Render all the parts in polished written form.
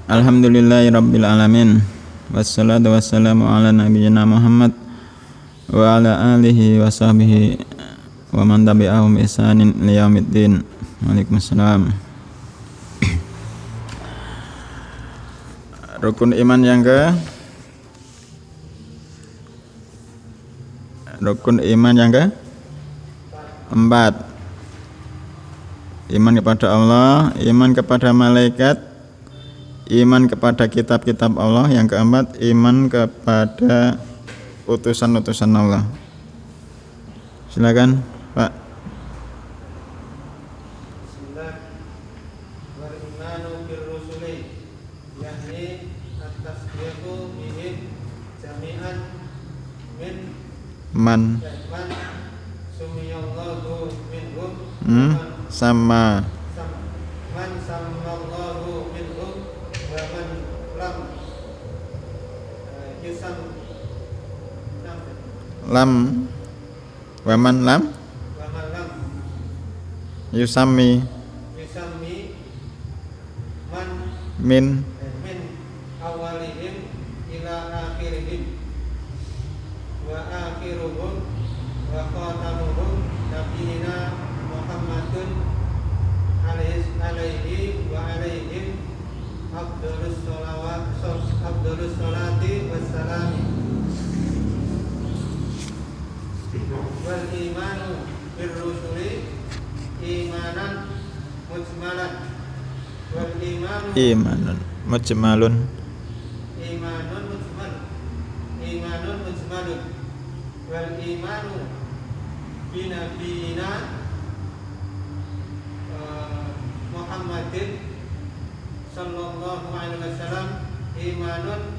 Alhamdulillahirabbil alamin. Wassalatu wassalamu ala nabiyyina Muhammad wa ala alihi wa sahbihi wa man tabi'ahum bi ihsanin ila yaumiddin. Waalaikumsalam. Rukun iman yang keempat. Iman kepada Allah, iman kepada malaikat, iman kepada kitab-kitab Allah. Yang keempat, iman kepada utusan-utusan Allah. Silakan, Pak. Man sama man samallahu minhum wa man lam yusam lam wa man lam yusami man min awalihim ila akhirihim wa akhiruhum wa khatamuhum nabiyina Muhammadun alaihi wa alaihim afdhalus salati wassalami wal imanu birrusuli imanan mujmalan wal imanu imanun mujmalun wal imanu binabiyina Muhammadin sallallahu alaihi wasallam imanun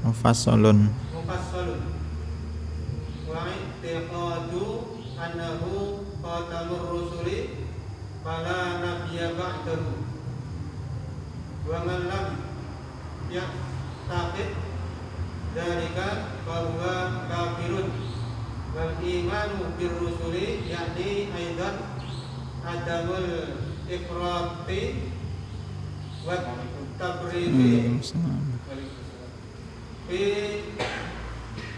mufassalun wa i'tiqadu annahu khatamur rusuli fala nabiyya ba'dahu wa man lam ya'taqid dzalika fahuwa kafirun wal imanu birrusuli yakni aidan adamul ifrati wa tabridi fi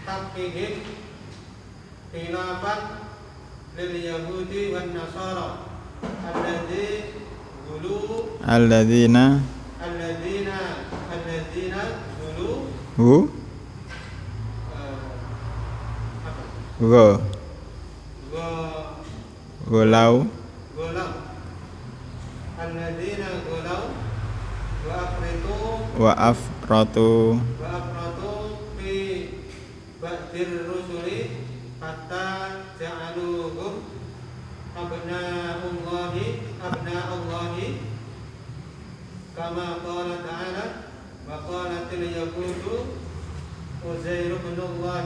taqihim khilafan lil yahudi wan nasara alladzina gulu golau alladzina golau wa afratu fi ba'dir rusuli hatta ja'aluhum abna'allahi kama qala ta'ala wa qalatil yahudu Uzair ibn Allah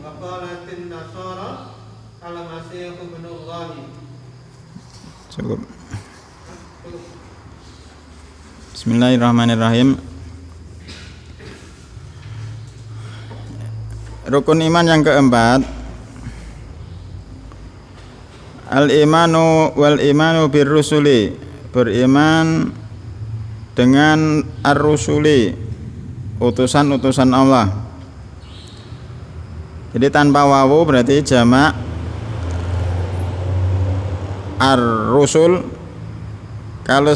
wa qalatin nasara al-masih ibn Allah. Cukup. Bismillahirrahmanirrahim. Rukun iman yang keempat, al-imanu wal imanu birrusuli, beriman dengan ar-rusuli, utusan-utusan Allah. Jadi tanpa wawu berarti jamak ar-rusul. Kalau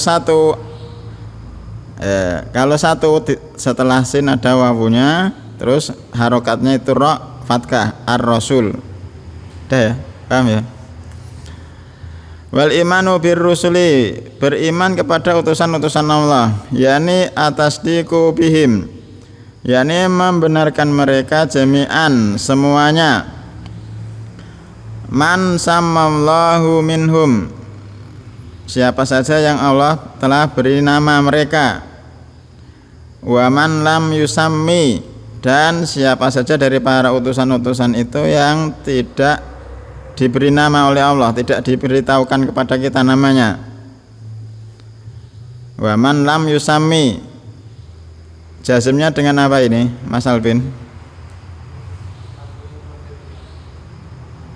satu setelah sin ada wawunya, terus harokatnya itu ra fathah ar-rasul. Udah ya, paham ya? Wal imanu birrusuli, beriman kepada utusan-utusan Allah, yakni atasdiqu bihim, yakni membenarkan mereka jami'an semuanya. Man samallahu minhum, siapa saja yang Allah telah beri nama mereka. Wa man lam yusammi, dan siapa saja dari para utusan-utusan itu yang tidak diberi nama oleh Allah, tidak diberitahukan kepada kita namanya. Wa man lam yusammi, jazmnya dengan apa ini, Mas Albin?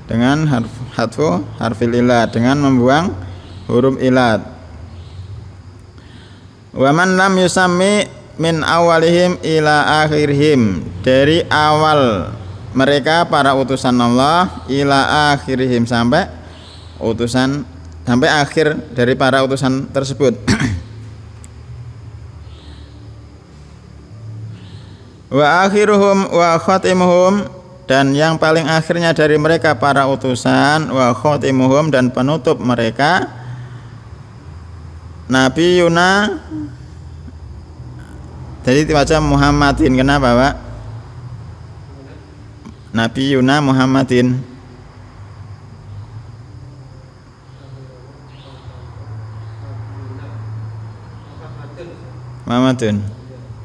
Dengan harfil ilat, dengan membuang huruf ilat. Wa man lam yusammi min awalihim ila akhirihim, dari awal mereka para utusan Allah ila akhirihim sampai akhir dari para utusan tersebut. Wa akhiruhum wa khatimuhum, dan yang paling akhirnya dari mereka para utusan, wa khatimuhum, dan penutup mereka Nabi Yuna. Jadi baca Muhammadin. Kenapa, Pak? Nabi Yuna Muhammadin. Muhammadun.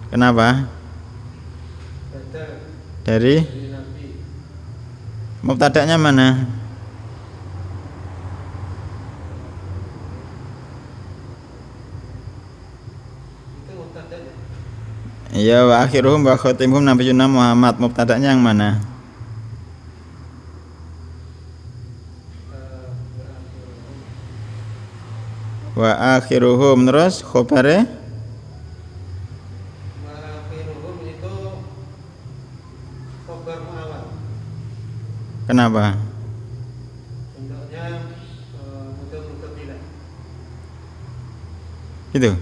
Kenapa? Dari mubtada'nya mana? Iya, wa akhiruhum wa khatimuhum nabiyuna Muhammad. Mubtada'nya yang mana? Wa akhiruhum, terus khobare? Kenapa? Bentuknya mudah-mudah. Gitu. Ya.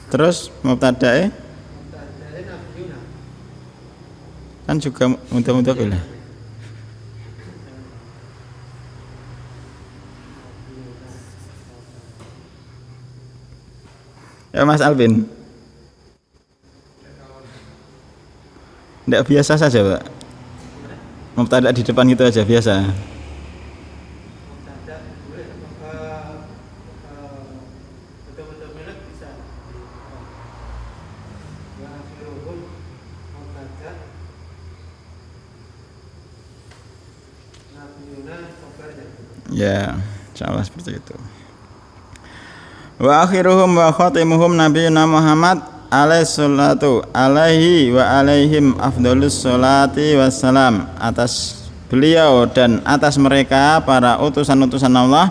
Terus mubtadae? Mubtadae Nabiyuna. Kan juga mudah-mudah boleh. Ya Mas Alvin. Tidak biasa saja, Pak. Mubtada di depan itu aja biasa. Mubtada boleh betul-betul milik bisa. Wa akhiruhum mubtada Nabiyuna kabarnya. Ya, insyaallah seperti itu. Wa akhiruhum wa khatimuhum nabiyuna Muhammad alaihi wa alaihim afdhalus sholati wassalam, atas beliau dan atas mereka para utusan-utusan Allah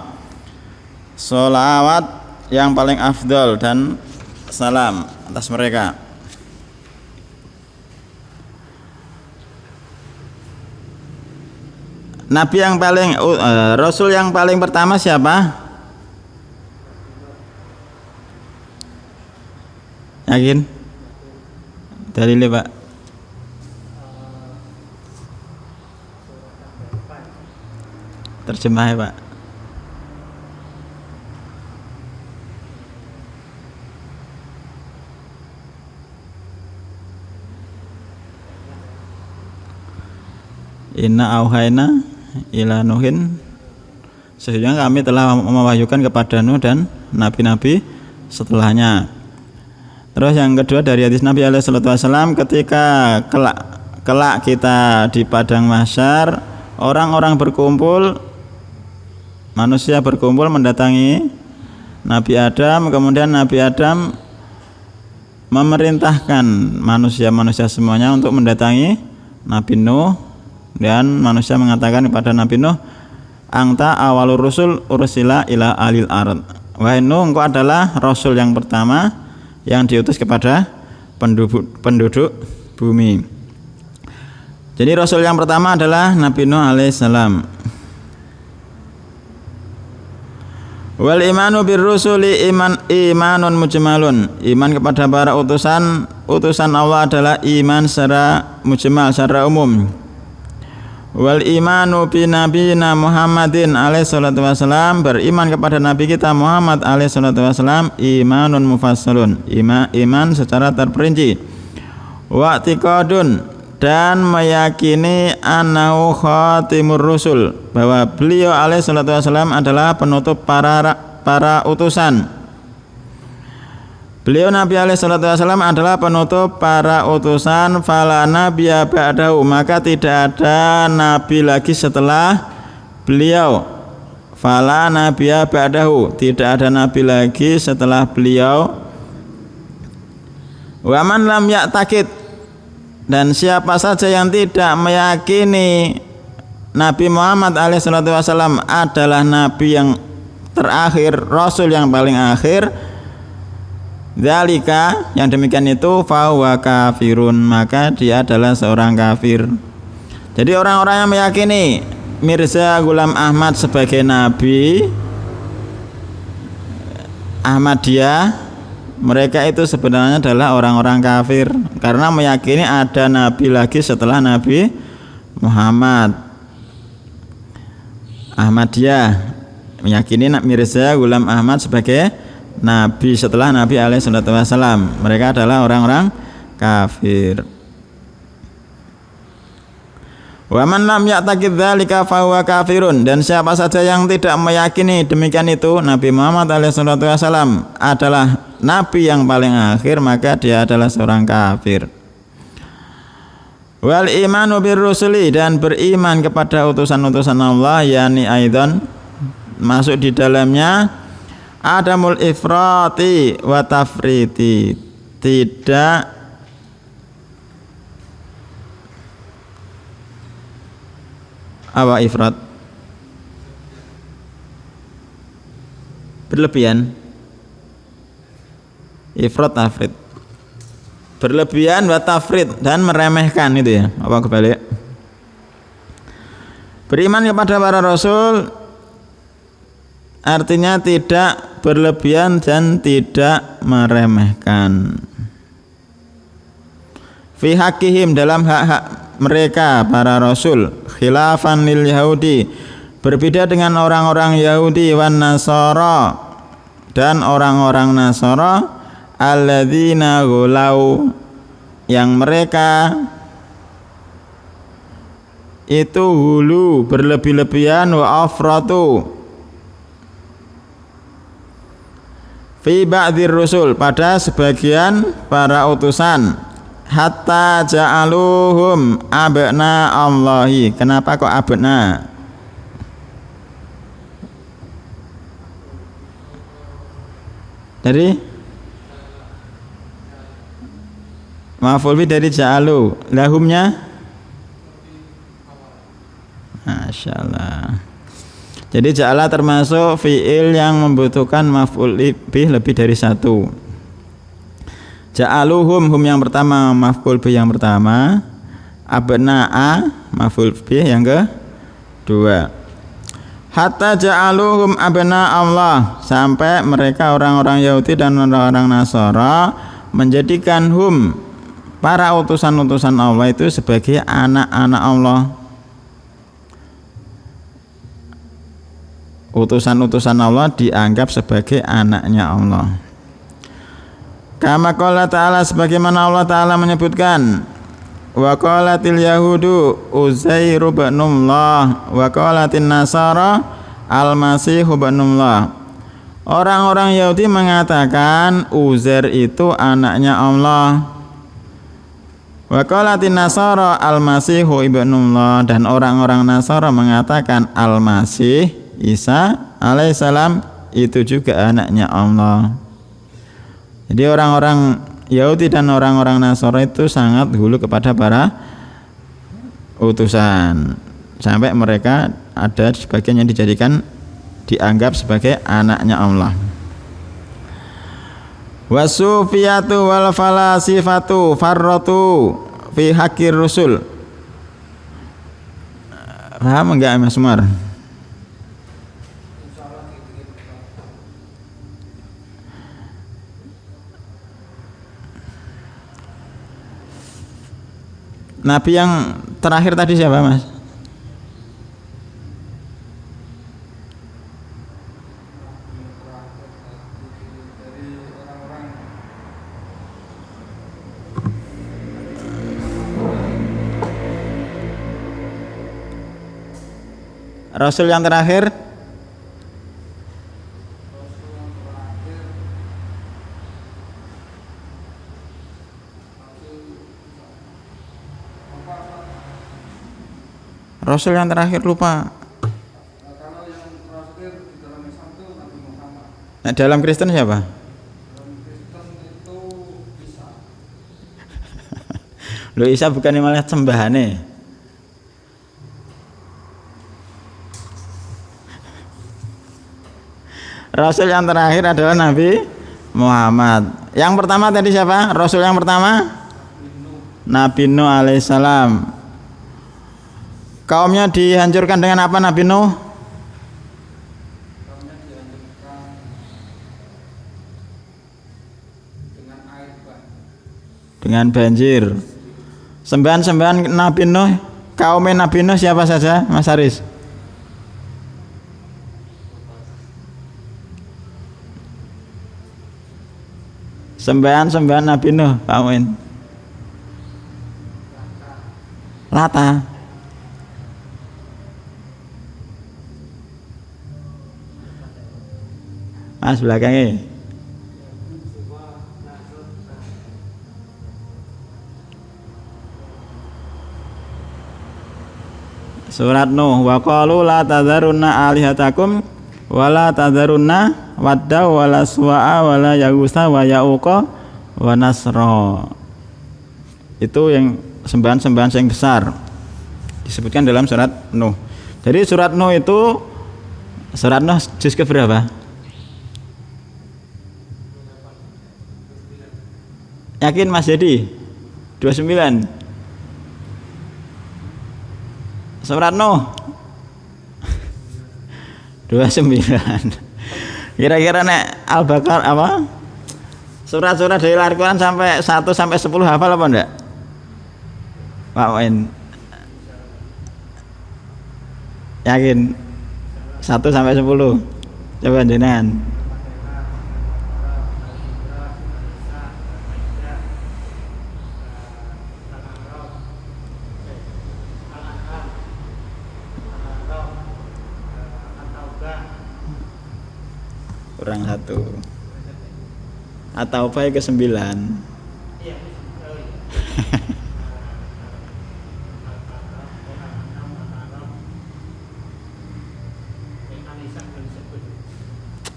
sholawat yang paling afdal dan salam atas mereka. Nabi yang paling Rasul yang paling pertama siapa? Yakin? Dalilnya, Pak. Terjemahnya, Pak. Inna auhayna ila Nuhin, sesungguhnya kami telah mewahyukan kepada Nuh dan nabi-nabi setelahnya. Terus yang kedua dari hadis Nabi SAW, ketika kelak kita di padang mahsyar, orang-orang berkumpul, manusia berkumpul mendatangi Nabi Adam, kemudian Nabi Adam memerintahkan manusia-manusia semuanya untuk mendatangi Nabi Nuh, dan manusia mengatakan kepada Nabi Nuh, "Anta awalur rusul ursila ila alil ard." Wahai Nuh, engkau adalah rasul yang pertama yang diutus kepada penduduk bumi. Jadi rasul yang pertama adalah Nabi Nuh alaihissalam. Wal imanu bir rusuli imanun mujmalun. Iman kepada para utusan Allah adalah iman secara mujmal, secara umum. Wal imanu bi nabiyina Muhammadin alaihi salatu wasalam, beriman kepada nabi kita Muhammad alaihi salatu wasalam imanun mufassalun, iman secara terperinci. Wa i'tiqadun, dan meyakini annahu khatimur rusul, bahwa beliau alaihi salatu wasalam adalah penutup para utusan. Beliau Nabi alaihi salatu wasallam adalah penutup para utusan. Fala nabiyya ba'dahu, maka tidak ada nabi lagi setelah beliau. Fala nabiyya ba'dahu, tidak ada nabi lagi setelah beliau. Wa man lam ya'taqid, dan siapa saja yang tidak meyakini Nabi Muhammad alaihissalatu wassalam adalah nabi yang terakhir, rasul yang paling akhir, dzalika, yang demikian itu, fahuwa kafirun, maka dia adalah seorang kafir. Jadi orang-orang yang meyakini Mirza Ghulam Ahmad sebagai nabi, Ahmadiyah, mereka itu sebenarnya adalah orang-orang kafir karena meyakini ada nabi lagi setelah Nabi Muhammad. Ahmadiyah meyakini Mirza Ghulam Ahmad sebagai nabi setelah Nabi alaihissalam. Mereka adalah orang-orang kafir. Wa man lam ya'taqid dzalika fa huwa kafirun, dan siapa saja yang tidak meyakini demikian itu, Nabi Muhammad alaihissalam adalah nabi yang paling akhir, maka dia adalah seorang kafir. Wal imanu bir rusuli, dan beriman kepada utusan-utusan Allah, yakni aidan masuk di dalamnya adamul ifrati wa tafriti, tidak apa ifrat, berlebihan, ifrat tafrid, berlebihan wa tafrid, dan meremehkan, itu ya, apa kebalik. Beriman kepada para rasul artinya tidak berlebihan dan tidak meremehkan. Fi haqqihim, dalam hak-hak mereka para rasul, khilafan lil Yahudi, berbeda dengan orang-orang Yahudi, wan Nasara, dan orang-orang Nasara, alladzina ghulau, yang mereka itu hulu, berlebih-lebihan, wa afratu fi ba'dzir rusul, pada sebagian para utusan, hatta ja'aluhum abna Allahi. Kenapa kok abna? Dari maf'ul bi dari ja'alu, lahumnya masyaallah. Jadi ja'ala termasuk fi'il yang membutuhkan maf'ul bih lebih dari satu. Ja'aluhum, hum yang pertama, maf'ul bih yang pertama, abna'a, maf'ul bih yang kedua. Hatta ja'aluhum abna Allah, sampai mereka orang-orang Yahudi dan orang-orang Nasara menjadikan hum, para utusan-utusan Allah itu sebagai anak-anak Allah. Utusan-utusan Allah dianggap sebagai anaknya Allah. Kama qala ta'ala, sebagaimana Allah Ta'ala menyebutkan, wa qalatil yahudu Uzairu ibnullah wa qalatin nasara al-masihu ibnullah. Orang-orang Yahudi mengatakan Uzair itu anaknya Allah. Wa qalatin nasara al-masihu ibnullah, dan orang-orang Nasara mengatakan Al-Masih Isa alaihissalam itu juga anaknya Allah. Jadi orang-orang Yahudi dan orang-orang Nasara itu sangat hulu kepada para utusan, sampai mereka ada sebagian yang dianggap sebagai anaknya Allah. Wasufiyatu wal falasifatu farratu fi haqqir rusul. Paham enggak Mas Umar? Nabi yang terakhir tadi siapa Mas? Rasul yang terakhir Rasul yang terakhir lupa. Kalau yang terakhir di dalam Islam itu Nabi Muhammad. Nah, dalam Kristen siapa? Dalam Kristen itu Isa. Loh, Isa bukannya malah sembahane. Rasul yang terakhir adalah Nabi Muhammad. Yang pertama tadi siapa? Rasul yang pertama? Nabi Nuh alaihissalam. Kaumnya dihancurkan dengan apa Nabi Nuh? Kaumnya dihancurkan dengan air bah. Dengan banjir. Sembahan-sembahan Nabi Nuh, kaum Nabi Nuh siapa saja, Mas Haris? Sembahan-sembahan Nabi Nuh, kaum Lata. Mas belakangnya. Surat Nuh, wa qalu la tadharunna alihatakum wa la tadharunna wadda wa la suwa'a wa la yaghutsa wa ya'uqa wa nasra. Itu yang sembahan-sembahan yang besar disebutkan dalam surat Nuh. Jadi surat Nuh itu surat Nuh juz ke berapa? Yakin Mas Jadi? 29. Surat Nuh 29. Kira-kira nek Al-Baqarah apa? Surat-surat dari Al-Qur'an sampai 1 sampai 10 hafal apa enggak? Pak Wain. Yakin 1 sampai 10. Coba jenengan. Kurang 1. Atau apa ke 9.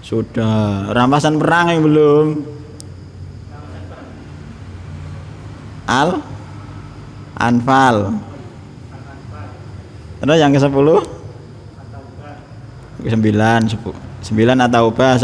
Sudah, rampasan perang yang belum. Anfal. Terus yang ke-10? Ke-9, 9 atau 10?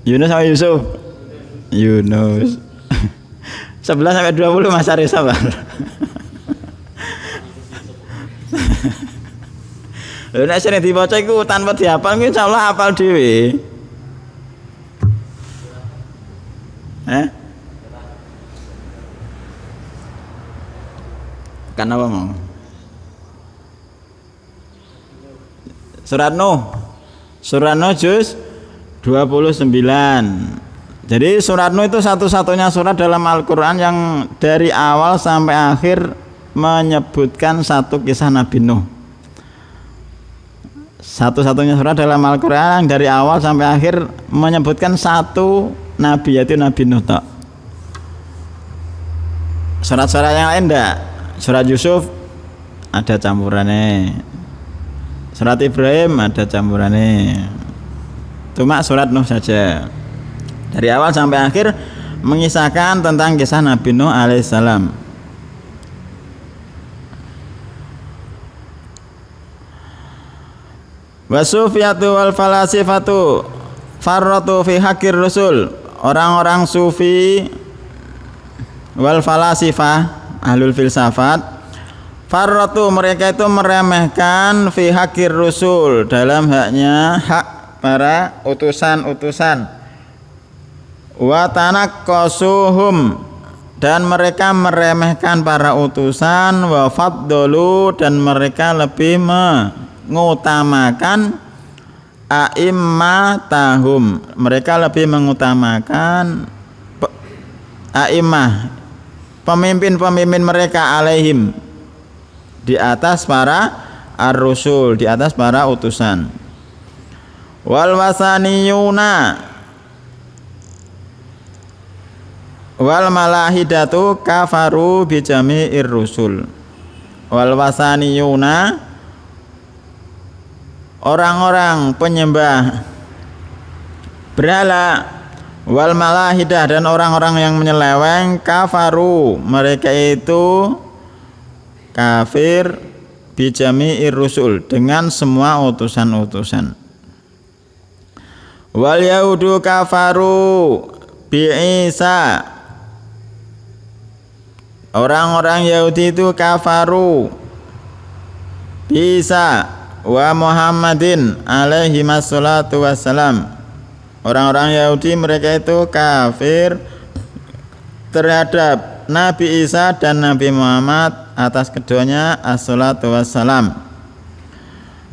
Yunus sama Yusuf. Yunus. 11 sampai 20 Mas Ari sabar. Lha nek sing diwaca iku tanpa dihafal kuwi insyaallah hafal dhewe. Kan apa mau? Surat Nuh. Surat Nuh juz 29. Jadi surat Nuh itu satu-satunya surat dalam Al-Qur'an yang dari awal sampai akhir menyebutkan satu kisah Nabi Nuh. Satu-satunya surat dalam Al-Qur'an yang dari awal sampai akhir menyebutkan satu nabi, yaitu Nabi Nuh. Surat-surat yang lain enggak. Surat Yusuf ada campurannya. Surat Ibrahim ada campurannya. Cuma surat Nuh saja. Dari awal sampai akhir mengisahkan tentang kisah Nabi Nuh alaihissalam. Wasufiyatu wal falasifatu farratu fi haqqir rusul. Orang-orang sufi wal falasifah, ahlul filsafat, farratu mereka itu meremehkan fi haqqir rusul, dalam haknya hak para utusan-utusan. Wa tanaqqasuhum, dan mereka meremehkan para utusan. Wa faddolu, dan mereka lebih mengutamakan a'immatahum, mereka lebih mengutamakan a'immah, pemimpin-pemimpin mereka, alaihim, di atas para ar-rusul, di atas para utusan. Wal wasaniyuna wal malahidatu kafaru bi jami'ir rusul. Wal wasaniyuna, orang-orang penyembah berhala, wal malahidah dan orang-orang yang menyeleweng, kafaru mereka itu kafir bijami'ir rusul dengan semua utusan-utusan. Wal yahudu kafaru bi Isa, orang-orang Yahudi itu kafaru Isa wa Muhammadin alaihi wassalatu wassalam. Orang-orang Yahudi mereka itu kafir terhadap Nabi Isa dan Nabi Muhammad atas keduanya assalatu wassalam.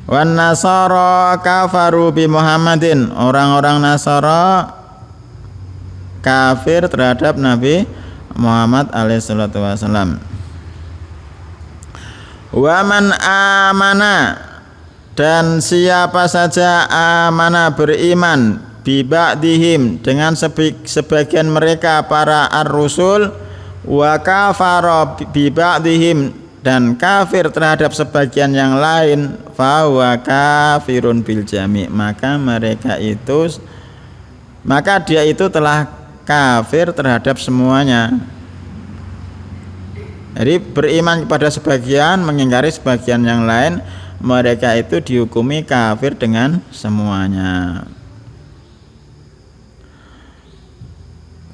Wan Nasara kafaru bi Muhammadin, orang-orang Nasara kafir terhadap Nabi Muhammad alaihi salatu wassalam. Wa man amana, dan siapa saja amana beriman bi ba'dihim dengan sebagian mereka para ar-rusul, wa kafara bi ba'dihim dan kafir terhadap sebagian yang lain, fa huwa kafirun bil jami', maka dia itu telah kafir terhadap semuanya. Jadi beriman kepada sebagian, mengingkari sebagian yang lain, mereka itu dihukumi kafir dengan semuanya.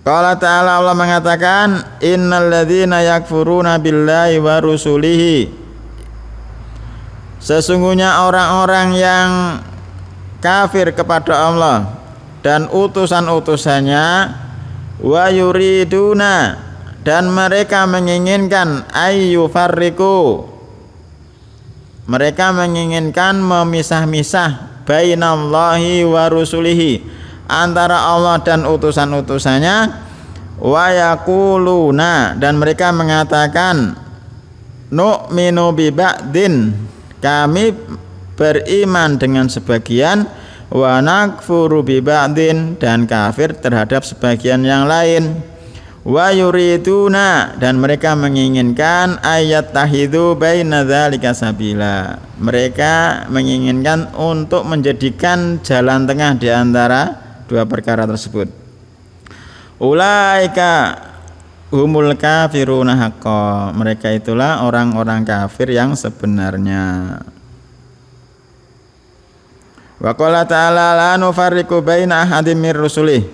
Qala ta'ala, Allah mengatakan, innal ladzina yakfuruna billahi wa rusulihi, sesungguhnya orang-orang yang kafir kepada Allah dan utusan-utusannya, wa yuriduna, dan mereka menginginkan ayyufarriqu, mereka menginginkan memisah-misah bainallahi wa rusulihi, antara Allah dan utusan-utusannya, wa yaquluna, dan mereka mengatakan nu'minu bi ba'din, kami beriman dengan sebagian, wa nakfuru bi ba'din, dan kafir terhadap sebagian yang lain. Wa yuriduna, dan mereka menginginkan ayat tahidu baina dzalika sabila, mereka menginginkan untuk menjadikan jalan tengah di antara dua perkara tersebut. Ulaika humul kafiruna haqqo, mereka itulah orang-orang kafir yang sebenarnya. Wa qala ta'ala la nufarriqu baina ahadin mir rusulih,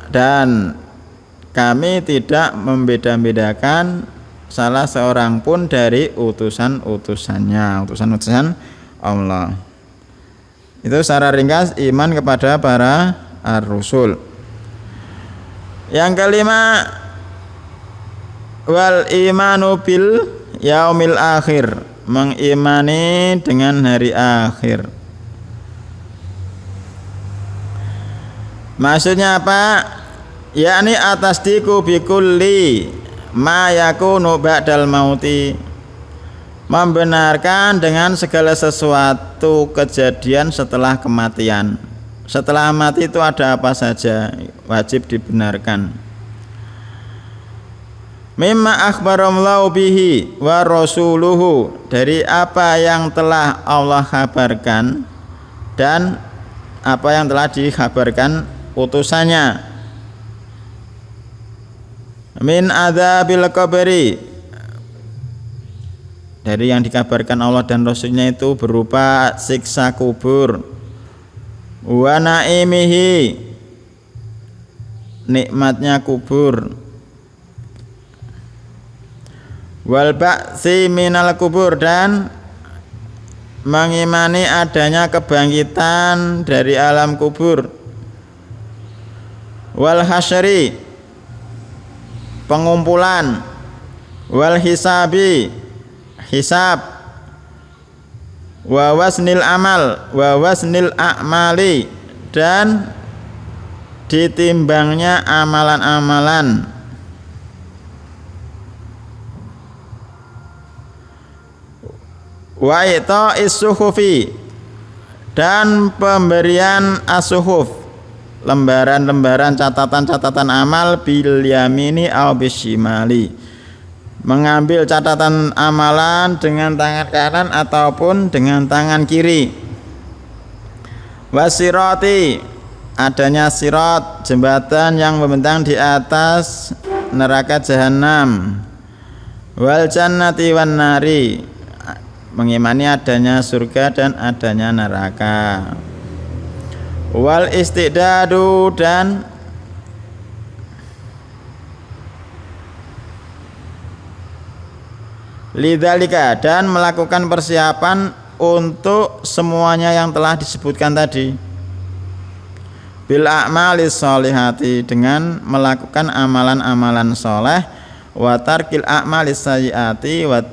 dan kami tidak membeda-bedakan salah seorang pun dari utusan-utusannya, utusan-utusan Allah. Itu secara ringkas iman kepada para ar-rusul. Yang kelima, wal imanu bil yaumil akhir, mengimani dengan hari akhir. Maksudnya apa? Yakni atasdiku bikulli ma yakunu ba'dal mauti, membenarkan dengan segala sesuatu kejadian setelah kematian. Setelah mati itu ada apa saja wajib dibenarkan. Mimma akhbarallahu bihi wa rasuluhu, dari apa yang telah Allah kabarkan dan apa yang telah dikhabarkan utusannya. Min adzabil qabri, dari yang dikabarkan Allah dan Rasulnya itu berupa siksa kubur. Wa naimihi, nikmatnya kubur. Wal ba'si minal kubur, dan mengimani adanya kebangkitan dari alam kubur. Wal hasyri, pengumpulan. Wal hisabi, hisab. Wa wasnil amal, wa wasnil a'mali, dan ditimbangnya amalan-amalan. Wa ita'is suhufi, dan pemberian as-suhuf, lembaran-lembaran catatan-catatan amal, bil yamini aw bisyimali, mengambil catatan amalan dengan tangan kanan ataupun dengan tangan kiri. Wasirati, adanya sirat, jembatan yang membentang di atas neraka jahanam. Wal jannati wan nari, mengimani adanya surga dan adanya neraka. Wal istidadu, dan lidzalika, dan melakukan persiapan untuk semuanya yang telah disebutkan tadi. Bil a'malis sholihati, dengan melakukan amalan-amalan soleh, wa tarkil a'malis sayyiati wa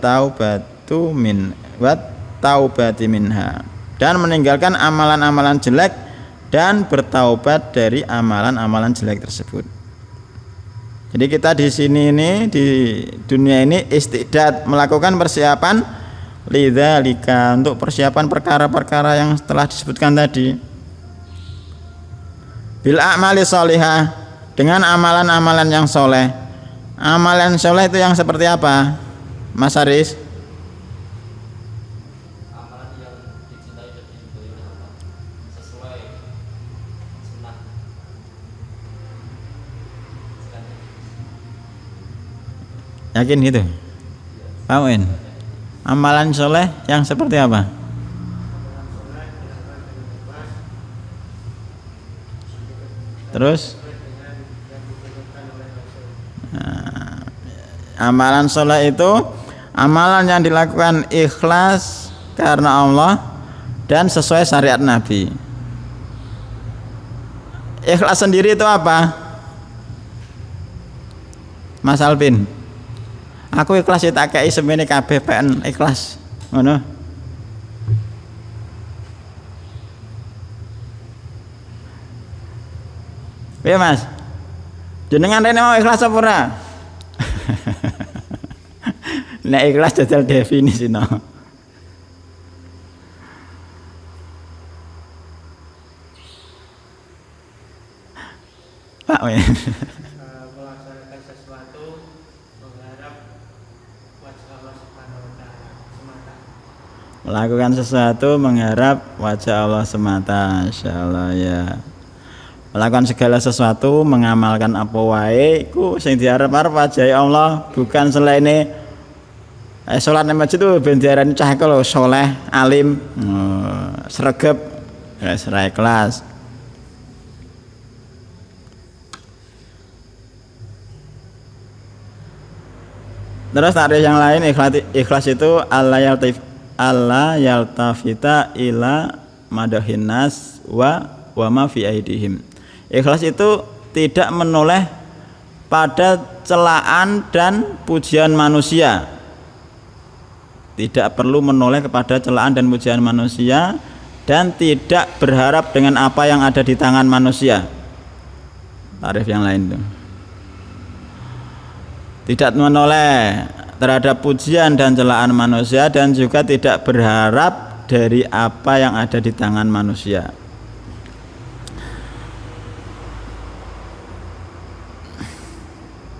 taubati minha, dan meninggalkan amalan-amalan jelek dan bertaubat dari amalan-amalan jelek tersebut. Jadi kita di sini ini, di dunia ini istidad, melakukan persiapan lidzalika, untuk persiapan perkara-perkara yang telah disebutkan tadi. Bil a'mali sholihah, dengan amalan-amalan yang soleh. Amalan soleh itu yang seperti apa, Mas Haris? Amalan yang dicintai dan diridhoi oleh Allah, sesuai sunnah. Yakin gitu? Paham? Amalan soleh yang seperti apa? Terus amalan soleh itu amalan yang dilakukan ikhlas karena Allah dan sesuai syariat Nabi. Ikhlas sendiri itu apa, Mas Alvin? Aku ikhlas ya, tak kei semene kabeh PN ikhlas, ngono. Piye Mas? Jenengan rene mau ikhlas apa ora? Nek ikhlas jajal definisino. Pak we. Melaksanakan sesuatu mengharap wajah Allah Subhanahu wa taala semata. Melakukan sesuatu mengharap wajah Allah semata, insyaallah ya. Melakukan segala sesuatu, mengamalkan apa wae iku sing diarep-arep wajah Allah, bukan selaine salat nang masjid itu ben diarani cah iku lho saleh, alim, sregep, wis ra ikhlas. Terus takrif yang lain, ikhlas itu Allah yaltafita ila madahin nas wa ma fi aidihim. Ikhlas itu tidak menoleh pada celaan dan pujian manusia. Tidak perlu menoleh kepada celaan dan pujian manusia, dan tidak berharap dengan apa yang ada di tangan manusia. Takrif yang lain itu tidak menoleh terhadap pujian dan celaan manusia, dan juga tidak berharap dari apa yang ada di tangan manusia.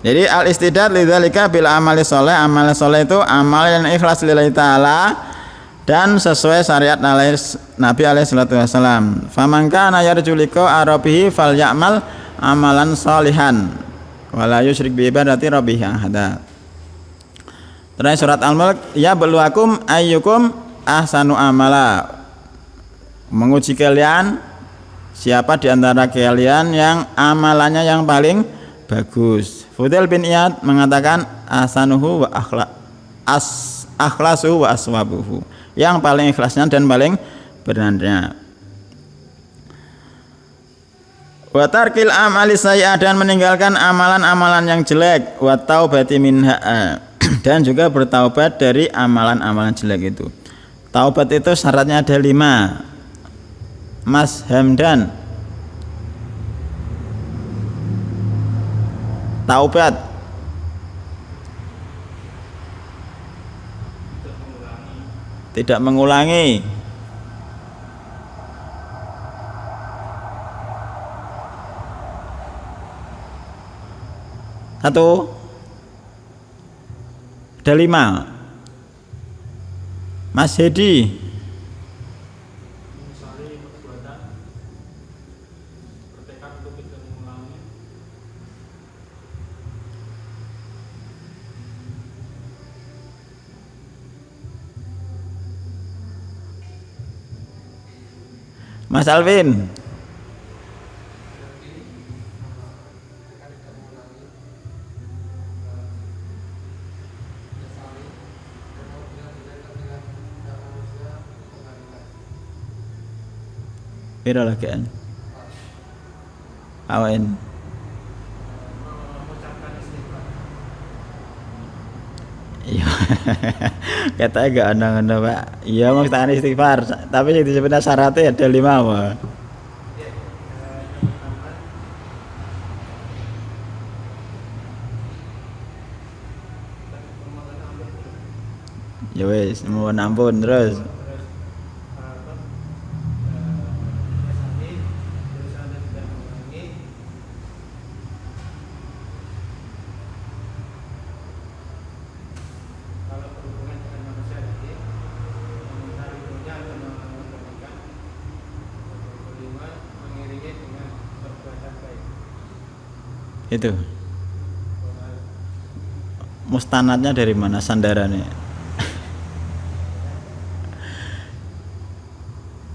Jadi al-istidad lidzalika bil amali sholeh. Amal sholeh itu amal yang ikhlas lillahi ta'ala dan sesuai syariat Nabi alaihi salatu wasallam. Faman kana yarju liqa rabbih falyamal amalan sholihan wala yusyrik bi ibadati rabbih ahada. Terus surat Al-Mulk, ya beluakum ayyukum ahsanu amala. Menguji kalian siapa di antara kalian yang amalannya yang paling bagus. Fudail bin Iyad mengatakan ahsanuhu wa akhlasuhu wa aswabuhu, yang paling ikhlasnya dan paling benarnya. Wa tarkil amali sayyi'ah, dan meninggalkan amalan-amalan yang jelek. Wa taubati minha, dan juga bertaubat dari amalan-amalan jelek itu. Taubat itu syaratnya ada 5. Mas Hamdan, taubat tidak mengulangi. Satu, Ada 5. Mas Hedi. Menyesali perbuatan, bertekad untuk tidak mengulangi, Mas Alvin. Pira lagi kan? Awen. mengucapkan istighfar. Iya. Katanya gak ana-ana, Pak. Iya mau tangan istighfar, tapi yang disebutnya syaratnya ada 5 apa? Ya, yang pertama permohonan ampun dulu. Ya wis, mohon ampun terus. Terus menyesali berusaha untuk tidak mengulangi. Kalau berhubungan dengan manusia tadi, meminta ridhonya atau mengabulkan. Kelima, mengiringi dengan perbuatan baik. Itu. Mustanadnya dari mana sandarannya?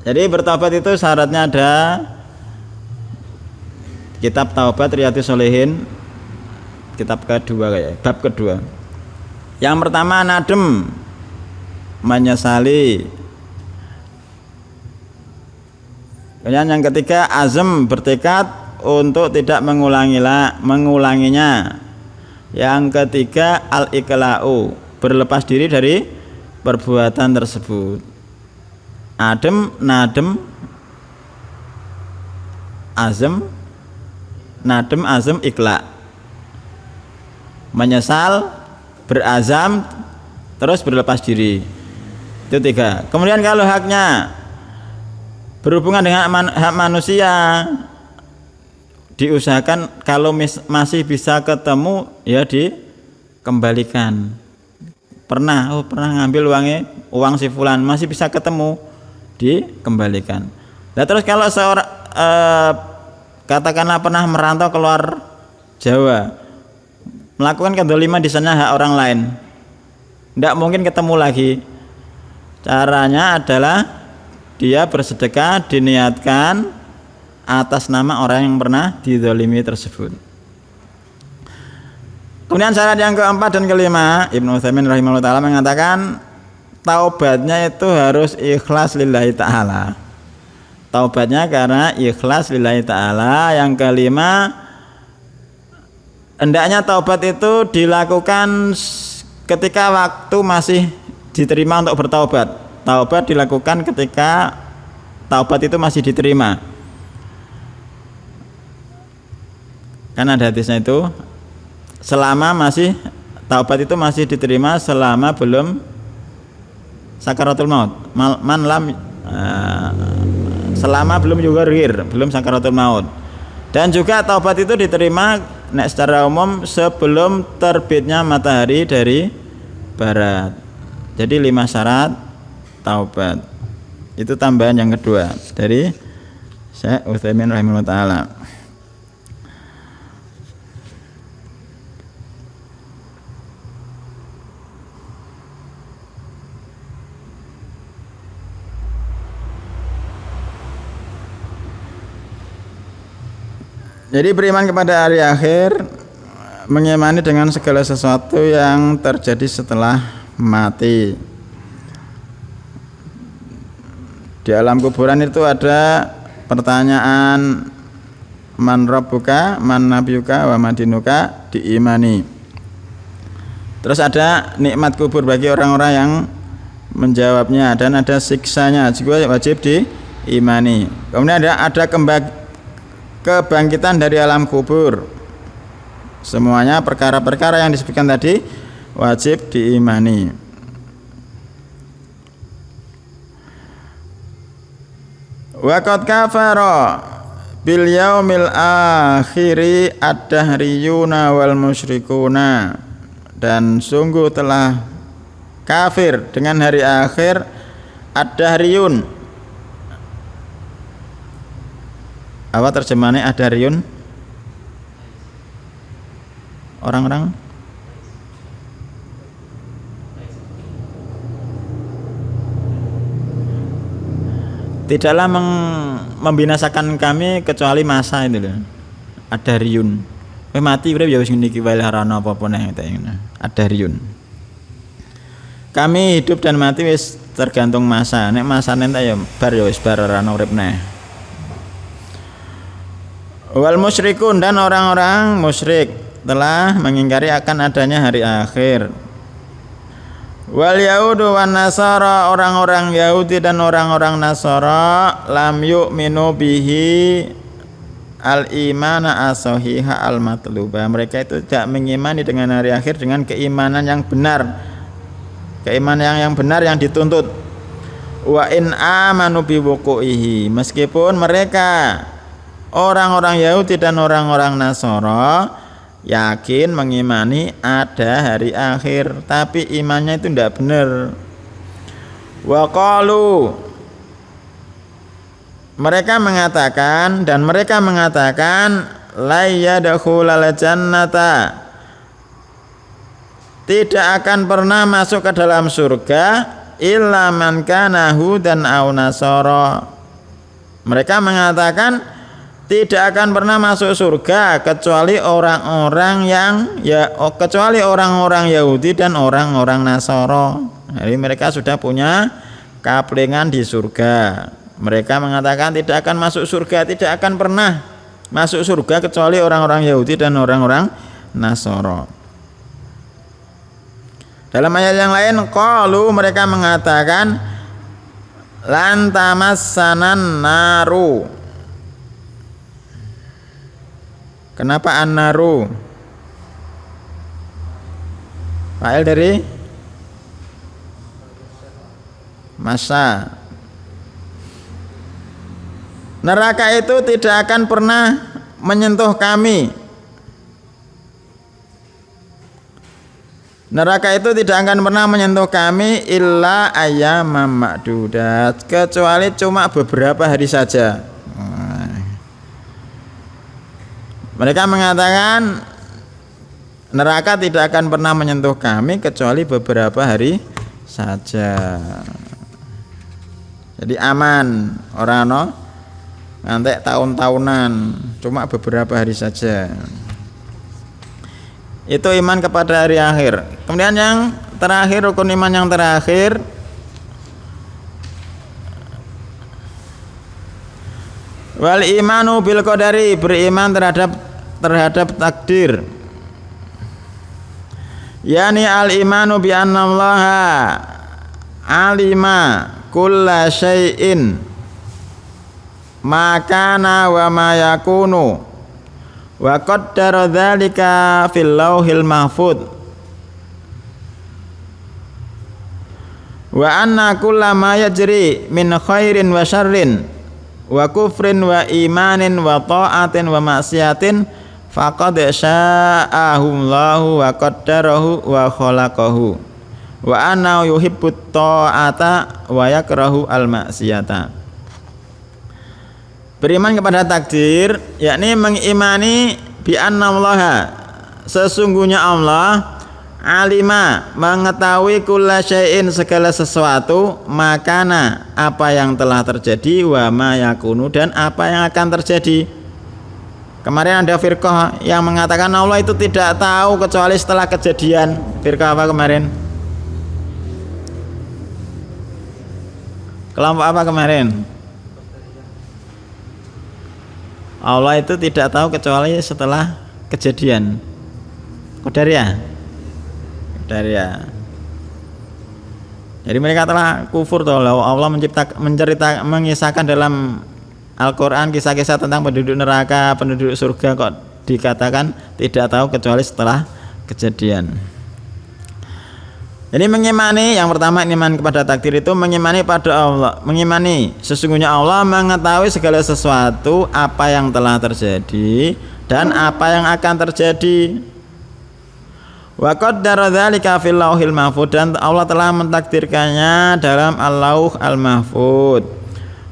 Jadi bertobat itu syaratnya ada kitab Taubat Riyadhus Shalihin, kitab kedua kayak bab kedua. Yang pertama nadem, menyesali. Kemudian yang ketiga azam, bertekad untuk tidak mengulanginya. Yang ketiga al-iqla'u, berlepas diri dari perbuatan tersebut. Nadem, azam, iqla'. Menyesal, berazam, terus berlepas diri. Itu 3. Kemudian kalau haknya berhubungan dengan hak manusia, diusahakan kalau masih bisa ketemu ya dikembalikan. Pernah ngambil uang si fulan, masih bisa ketemu, dikembalikan. Nah terus kalau seorang katakanlah pernah merantau keluar Jawa, melakukan kedzaliman di sana hak orang lain, tidak mungkin ketemu lagi. Caranya adalah dia bersedekah diniatkan atas nama orang yang pernah dizalimi tersebut. Kemudian syarat yang keempat dan kelima, Ibnu Utsaimin rahimahullah ta'ala mengatakan taubatnya itu harus ikhlas lillahi ta'ala. Taubatnya karena ikhlas lillahi ta'ala. Yang kelima, hendaknya taubat itu dilakukan ketika waktu masih diterima untuk bertaubat. Taubat dilakukan ketika taubat itu masih diterima. Kan ada hadisnya itu, selama masih taubat itu masih diterima selama belum sakaratul maut. Selama belum yughir, belum sakaratul maut. Dan juga taubat itu diterima secara umum sebelum terbitnya matahari dari barat. Jadi 5 syarat taubat. Itu tambahan yang kedua dari Syekh Utsaimin rahimahullah ta'ala. Jadi beriman kepada hari akhir, mengimani dengan segala sesuatu yang terjadi setelah mati. Di alam kuburan itu ada pertanyaan man rabbuka, man nabiyuka, wa madinuka, diimani. Terus ada nikmat kubur bagi orang-orang yang menjawabnya, dan ada siksanya juga wajib diimani. Kemudian ada kebangkitan dari alam kubur. Semuanya perkara-perkara yang disebutkan tadi wajib diimani. Wa qad kafara bil yaumil akhiri ad-dahriyuna wal musyrikuna. dan sungguh telah kafir dengan hari akhir ad-dahriyun. Apa terjemahannya ad-dahriyun? Orang-orang tidaklah membinasakan kami kecuali masa itu loh. Ad-dahriyun. Kowe mati urip ya wis ngene iki wae ora ana apa-apa neh ad-dahriyun. Kami hidup dan mati wis tergantung masa. Nek masane entek ya bar ya wis bar ora ana urip neh. Wal musyrikun dan orang-orang musyrik telah mengingkari akan adanya hari akhir. Wal yahudu wan nasara, orang-orang Yahudi dan orang-orang Nasara lam yu'minu bihi al-imana as-sahiha al-matluba. Mereka itu tidak mengimani dengan hari akhir dengan keimanan yang benar. Keimanan yang benar yang dituntut. Wa in amanu bi wuqu'ihi, meskipun mereka orang-orang Yahudi dan orang-orang Nasara yakin mengimani ada hari akhir, tapi imannya itu tidak benar. Wa qalu, mereka mengatakan la yadkhulul jannata, tidak akan pernah masuk ke dalam surga illa man kana hudan aw nasara. Mereka mengatakan tidak akan pernah masuk surga kecuali orang-orang Yahudi dan orang-orang Nasara. Jadi mereka sudah punya kaplingan di surga. Mereka mengatakan tidak akan masuk surga, tidak akan pernah masuk surga kecuali orang-orang Yahudi dan orang-orang Nasara. Dalam ayat yang lain, qalu, mereka mengatakan lan tamassanan naru. Kenapa an-naru? Fa'il dari masa. Neraka itu tidak akan pernah menyentuh kami. Neraka itu tidak akan pernah menyentuh kami illa ayyamam ma'dudat, kecuali cuma beberapa hari saja. Mereka mengatakan neraka tidak akan pernah menyentuh kami kecuali beberapa hari saja. Jadi aman, orang no nanti tahun-tahunan, cuma beberapa hari saja. Itu iman kepada hari akhir. Kemudian yang terakhir, rukun iman yang terakhir, wal imanu bil qadari, beriman terhadap takdir. Yani al imanu bi anna Allah alima kulla syai'in ma kana wa ma yakunu wa qaddara dzalika fil lauhil mahfuz wa anna kulla ma yajri min khairin wa syarrin wa kufrin wa imanin wa ta'atin wa maksiatin faqad sya'ahullahu wa qaddarahu wa khalaqahu wa anna yuhibbut ta'ata wa yakrahu al maksiyata. Beriman kepada takdir, yakni mengimani bi anna Allah, sesungguhnya Allah alima, mengetahui kulla syai'in, segala sesuatu, makana, apa yang telah terjadi, wa ma yakunu, dan apa yang akan terjadi. Kemarin ada firqah yang mengatakan Allah itu tidak tahu kecuali setelah kejadian. Firqah apa kemarin? Kelompok apa kemarin? Allah itu tidak tahu kecuali setelah kejadian. Qadariyah. Jadi mereka telah kufur toh. Allah mengisahkan dalam Al-Quran kisah-kisah tentang penduduk neraka, penduduk surga, kok dikatakan tidak tahu kecuali setelah kejadian. Jadi mengimani, yang pertama iman kepada takdir itu mengimani pada Allah, mengimani sesungguhnya Allah mengetahui segala sesuatu, apa yang telah terjadi dan apa yang akan terjadi. Wa qaddara dzalika fil lauhil mahfuz, dan Allah telah mentakdirkannya dalam al-lauh al-mahfuz.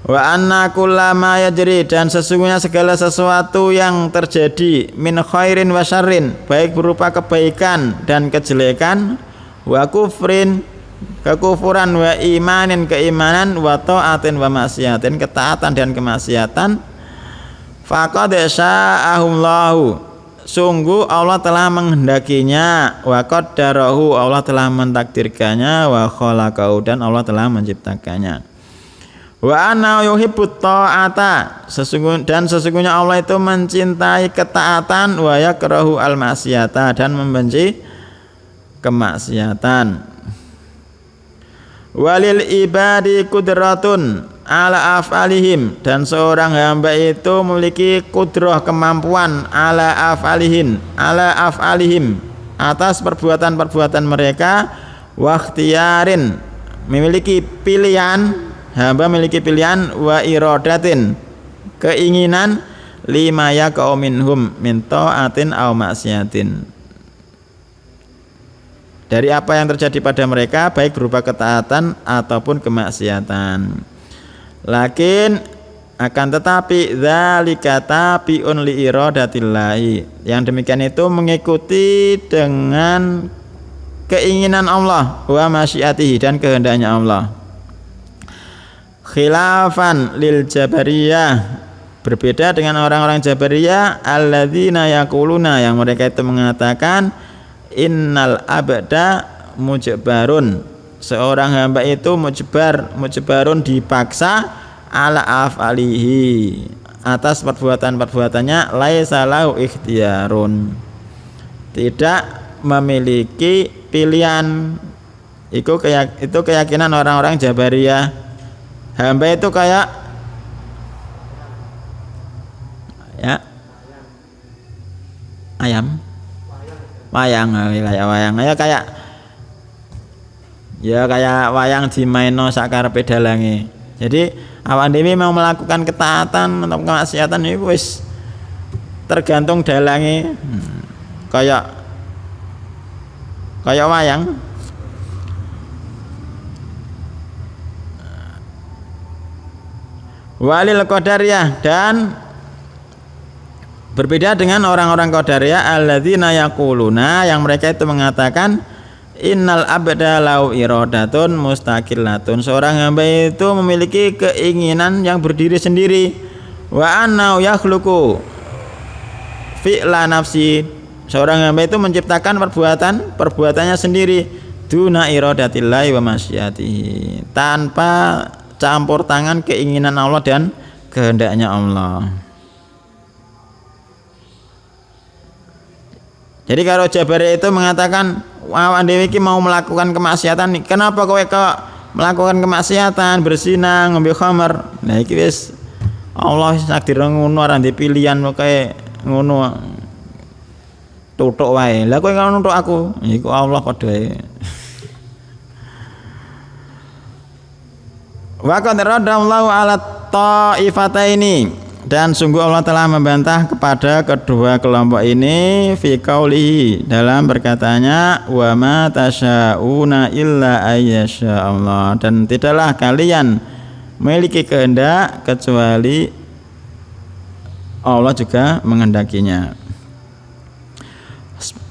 Wa anna kullama yajri, dan sesungguhnya segala sesuatu yang terjadi min khairin wa syarrin, baik berupa kebaikan dan kejelekan, wa kufrin, kekufuran, wa imanin, keimanan, wa ta'atin wa maksiatin, ketaatan dan kemaksiatan, faqad sya'ahullahu, sungguh Allah telah menghendakinya, wa qaddarahu, Allah telah mentakdirkannya, wa khalaqahu, dan Allah telah menciptakannya. Wa anna yuhibbut ta'ata, sesungguhnya Allah itu mencintai ketaatan, wa yakrahu al-maksiata, dan membenci kemaksiatan. Walil ibadi kudratun ala af'alihim, dan seorang hamba itu memiliki kudrah, kemampuan, ala af'alihim, atas perbuatan-perbuatan mereka, wa ikhtiyarin, memiliki pilihan, hamba memiliki pilihan, wa iradatin, keinginan, lima yaqa'u minhum min ta'atin aw maksiatin, dari apa yang terjadi pada mereka, baik berupa ketaatan ataupun kemaksiatan. Lakin akan tetapi dzalika tabi'un li iradatillahi, yang demikian itu mengikuti dengan keinginan Allah, wa masyiatihi, dan kehendaknya Allah. Khilafan lil jabariyah, berbeda dengan orang-orang Jabariyah, alladzina yaquluna, yang mereka itu mengatakan innal abda mujbarun, seorang hamba itu mujbarun, dipaksa, ala af'alihi, atas perbuatan-perbuatannya, laisa lahu ikhtiyarun, tidak memiliki pilihan. Itu keyakinan orang-orang Jabariyah. Hamba itu kayak ya ayam, wayang, kayak wayang dimaino sakarepe dalange. Jadi awak dhewe mau melakukan ketaatan atau kemaksiatan itu wis tergantung dalange, kayak wayang. Walil qadariyah, dan berbeda dengan orang-orang qadariyah, alladzina yaquluna, yang mereka itu mengatakan innal abda lau iradatun mustaqillatun, seorang hamba itu memiliki keinginan yang berdiri sendiri, wa anna yakhluqu fi'la nafsi, seorang hamba itu menciptakan perbuatannya sendiri, duna iradatillahi wa masyiatihi, tanpa campur tangan keinginan Allah dan kehendaknya Allah. Jadi kalau Jabari itu mengatakan awak dhewe iki mau melakukan kemaksiatan, kenapa kowe kok melakukan kemaksiatan, berzina, ngombe khamar? Nah iki wis Allah wis takdir ngono, ora ndek pilihan pokoke ngono. Tutuk wae. Lah kowe ngono nutuk aku, iku Allah padha wae. Wa qad radallahu ala ta'ifataini, dan sungguh Allah telah membantah kepada kedua kelompok ini fi qaulihi, dalam berkatanya, wa ma tasyauna illa ayyasha Allah, dan tidaklah kalian memiliki kehendak kecuali Allah juga menghendakinya.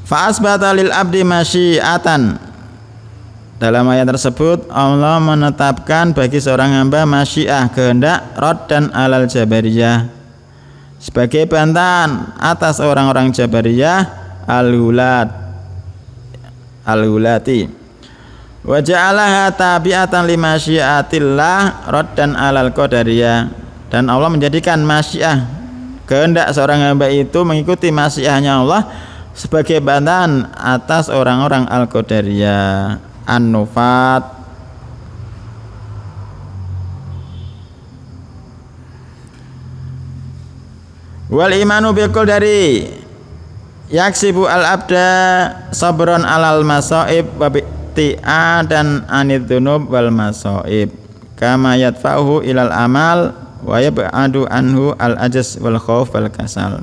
Fa asbata lil abdi masyiatan, dalam ayat tersebut Allah menetapkan bagi seorang hamba masyiah, kehendak, raddan alal jabariyah, sebagai bantahan atas orang-orang Jabariyah al-hulati. Wa ja'alaha tabi'atan li masyiatillah raddan alal qadariyah, dan Allah menjadikan masyiah, kehendak seorang hamba itu mengikuti masyiahnya Allah sebagai bantahan atas orang-orang al-qadariyah an-nufat. Wal imanu bil qadari yaksibu al abda sabron alal masaib wa bi'ti'adan anid dzunub wal masaib kama yadfa'uhu ilal amal wa yab'adu anhu al ajaz wal khauf wal kasal.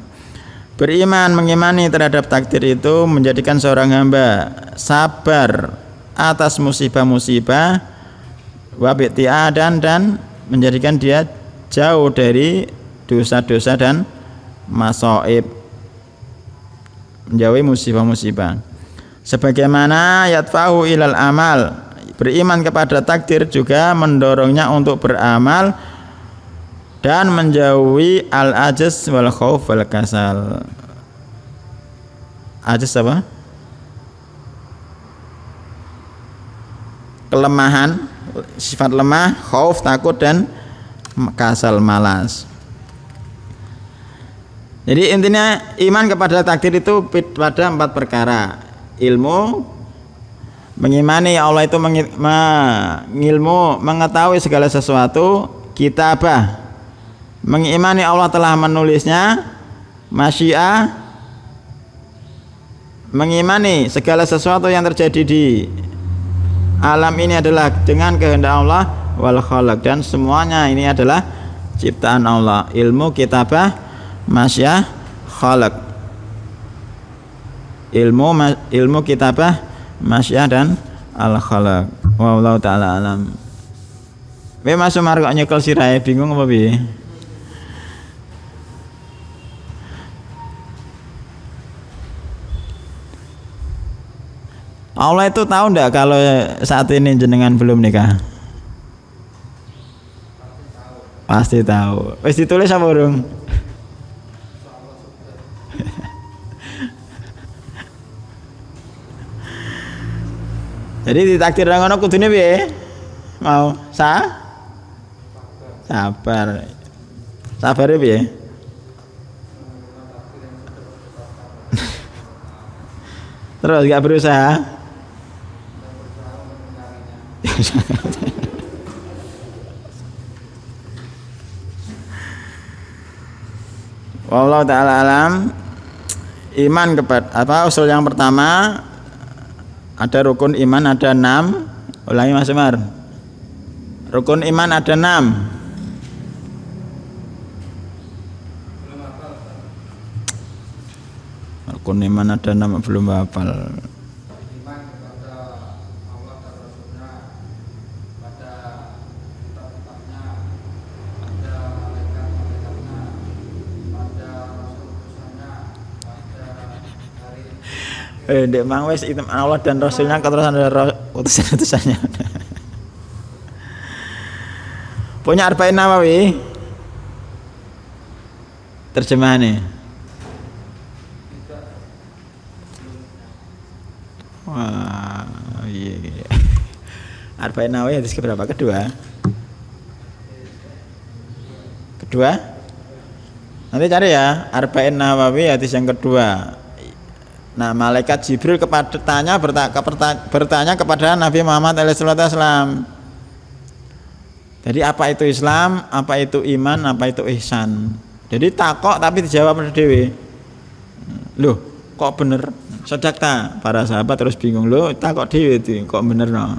Beriman, mengimani terhadap takdir itu menjadikan seorang hamba sabar atas musibah-musibah, wabti'adan, dan menjadikan dia jauh dari dosa-dosa dan masaib, menjauhi musibah-musibah. Sebagaimana yatfa'u ilal amal, beriman kepada takdir juga mendorongnya untuk beramal dan menjauhi al-ajaz wal khauf wal kasal. Ajaz apa? Kelemahan, sifat lemah, khauf takut, dan kasal malas. Jadi intinya iman kepada takdir itu pada 4 perkara. Ilmu, mengimani Allah itu mengilmu, mengetahui segala sesuatu. Kitabah, mengimani Allah telah menulisnya. Masyiah, mengimani segala sesuatu yang terjadi di alam ini adalah dengan kehendak Allah. Wal khalaq, dan semuanya ini adalah ciptaan Allah. Ilmu, kitabah, masyiah, khalaq. Ilmu, kitabah, masyiah, dan al khalaq. Wallahu taala alam. Mas Umar kok nyekel sirahe bingung apa piye? Allah itu tahu ndak kalau saat ini jenengan belum nikah? Pasti tahu. Wis ditulis apa urung? Jadi ditakdir nang ngono kudune piye? Mau sabar. Sabare piye? Terus gak berusaha? Wallahu ta'ala alam. Iman kepada apa usul yang pertama, ada rukun iman ada 6. Ulangi Mas Umar. Rukun iman ada 6. Rukun iman ada 6 belum hafal. Iman kepada Allah dan Rasulnya, pada kitab-kitabnya, pada malaikat-malaikatnya, pada rasul-rasulnya, pada hari Dek mang wis Allah dan Rasulnya keterusan ada utusan-utusannya. Punya Arba'in Nawawi terjemahannya. Wah, iya. Arba'in Nawawi hadis keberapa? Kedua. Nanti cari ya, Arba'in Nawawi hadis yang kedua. Nah, malaikat Jibril bertanya kepada Nabi Muhammad SAW. Jadi apa itu Islam, apa itu iman, apa itu ihsan. Jadi takok tapi dijawab oleh dewe. Loh, kok bener? Sedakta. Para sahabat terus bingung, loh takok dewe itu kok bener no.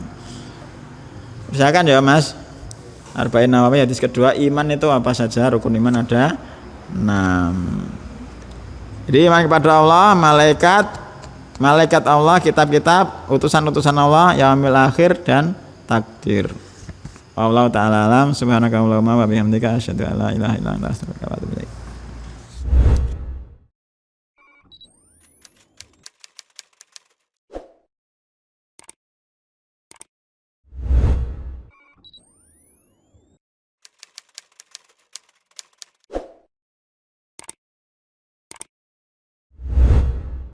Misalkan ya Mas, Arba'in Nawawi hadis kedua, iman itu apa saja? Rukun iman ada 6. Jadi iman kepada Allah, malaikat Allah, kitab-kitab, utusan-utusan Allah, yaumil akhir, dan takdir. Wallahu ta'ala alam. Subhanakallahumma wa bihamdika asyhadu an la ilaha illa anta astaghfiruka wa atubu ilaik.